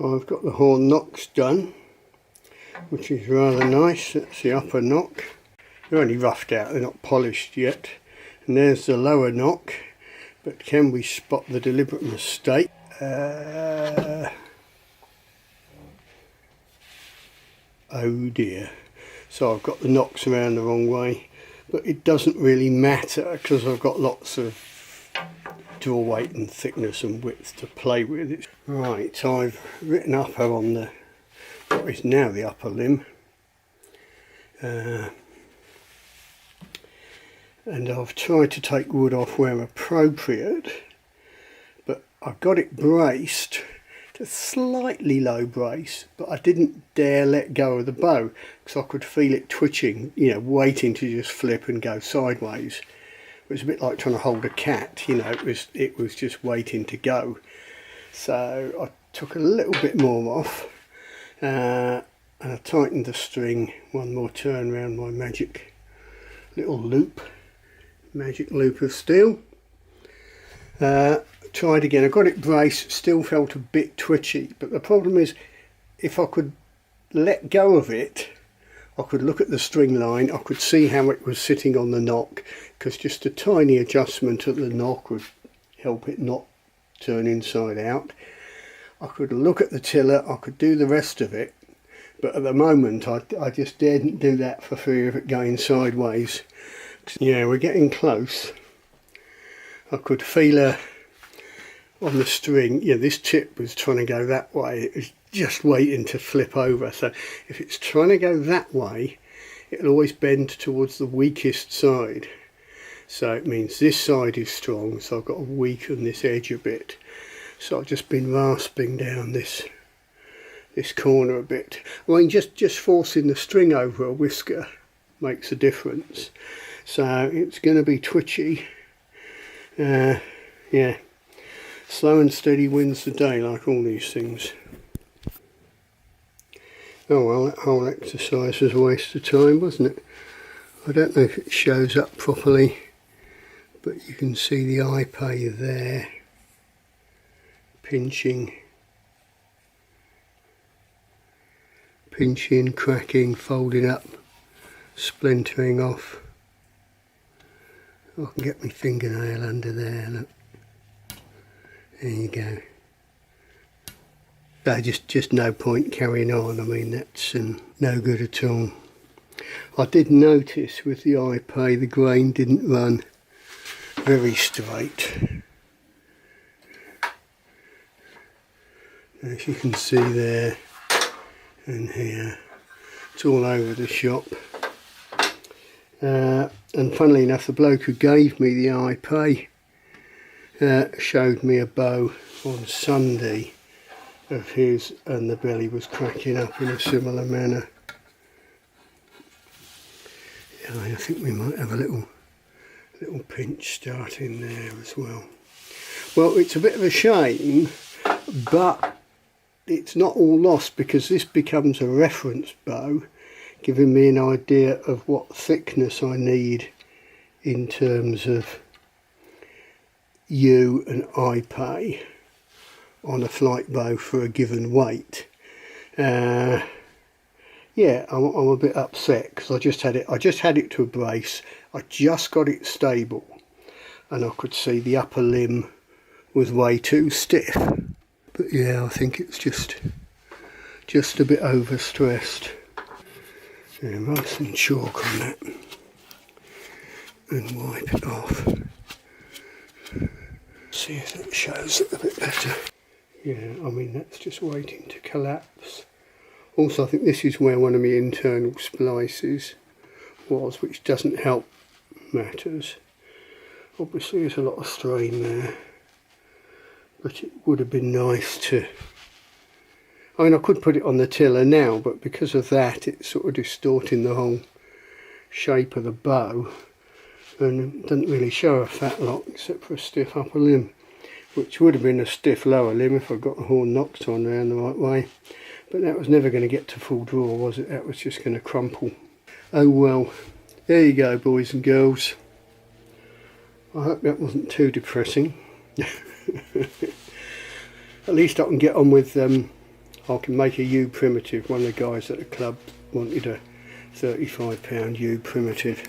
I've got the horn knocks done, which is rather nice. That's the upper knock. They're only roughed out, they're not polished yet. And there's the lower knock, but can we spot the deliberate mistake? Oh dear. So I've got the knocks around the wrong way, but it doesn't really matter because I've got lots of draw weight and thickness and width to play with. Right, I've written upper on the what is now the upper limb, and I've tried to take wood off where appropriate, but I've got it braced to slightly low brace, but I didn't dare let go of the bow because I could feel it twitching, you know, waiting to just flip and go sideways. It was a bit like trying to hold a cat, you know, it was just waiting to go. So I took a little bit more off, and I tightened the string one more turn around my magic little loop, magic loop of steel. Tried again, I got it braced, still felt a bit twitchy, but the problem is if I could let go of it, I could look at the string line, I could see how it was sitting on the knock, because just a tiny adjustment of the knock would help it not turn inside out. I could look at the tiller, I could do the rest of it, but at the moment I just didn't do that for fear of it going sideways. Yeah, we're getting close. I could feel her on the string. Yeah, this tip was trying to go that way, it was just waiting to flip over. So if it's trying to go that way, it'll always bend towards the weakest side. So it means this side is strong, so I've got to weaken this edge a bit. So I've just been rasping down this corner a bit. I mean, just forcing the string over a whisker makes a difference. So it's going to be twitchy. Yeah, slow and steady wins the day, like all these things. Oh well, that whole exercise was a waste of time, wasn't it? I don't know if it shows up properly, but you can see the Ipe there, pinching, cracking, folding up, splintering off. I can get my fingernail under there, look. There you go. So just no point carrying on. I mean, that's no good at all. I did notice with the Ipe the grain didn't run very straight. As you can see there and here, it's all over the shop. And funnily enough, the bloke who gave me the Ipe showed me a bow on Sunday of his, and the belly was cracking up in a similar manner. Yeah, I think we might have a little pinch starting there as well. Well, it's a bit of a shame, but it's not all lost, because this becomes a reference bow, giving me an idea of what thickness I need in terms of yew and Ipe on a flight bow for a given weight. Yeah, I'm a bit upset because I just had it to a brace. I just got it stable, and I could see the upper limb was way too stiff. But yeah, I think it's just a bit overstressed. Yeah, rub some chalk on that and wipe it off. See if that shows it a bit better. Yeah, I mean, that's just waiting to collapse. Also, I think this is where one of my internal splices was, which doesn't help matters. Obviously there's a lot of strain there, but it would have been nice to... I mean, I could put it on the tiller now, but because of that it's sort of distorting the whole shape of the bow, and it doesn't really show a fat lot except for a stiff upper limb, which would have been a stiff lower limb if I got the horn knocked on around the right way. But that was never going to get to full draw, was it? That was just going to crumple. Oh well, there you go, boys and girls. I hope that wasn't too depressing. At least I can get on with I can make a yew primitive. One of the guys at the club wanted a £35 yew primitive.